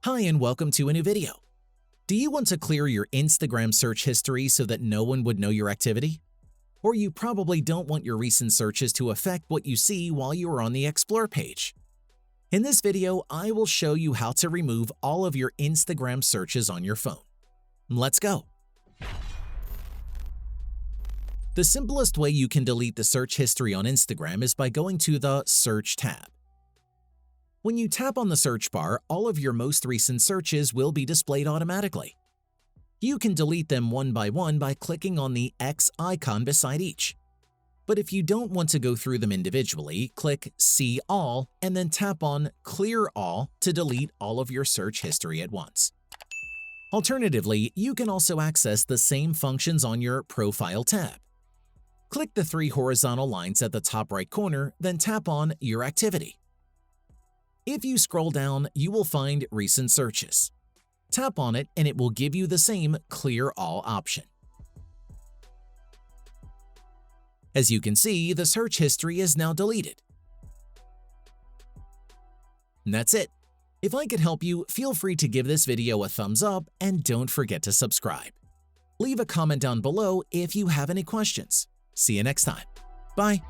Hi and welcome to a new video. Do you want to clear your Instagram search history so that no one would know your activity? Or you probably don't want your recent searches to affect what you see while you are on the Explore page. In this video, I will show you how to remove all of your Instagram searches on your phone. Let's go. The simplest way you can delete the search history on Instagram is by going to the Search tab. When you tap on the search bar, all of your most recent searches will be displayed automatically. You can delete them one by clicking on the X icon beside each. But if you don't want to go through them individually, click See All and then tap on Clear All to delete all of your search history at once. Alternatively, you can also access the same functions on your Profile tab. Click the three horizontal lines at the top right corner, then tap on Your Activity. If you scroll down, you will find Recent Searches. Tap on it and it will give you the same Clear All option. As you can see, the search history is now deleted. And that's it. If I could help you, feel free to give this video a thumbs up and don't forget to subscribe. Leave a comment down below if you have any questions. See you next time. Bye.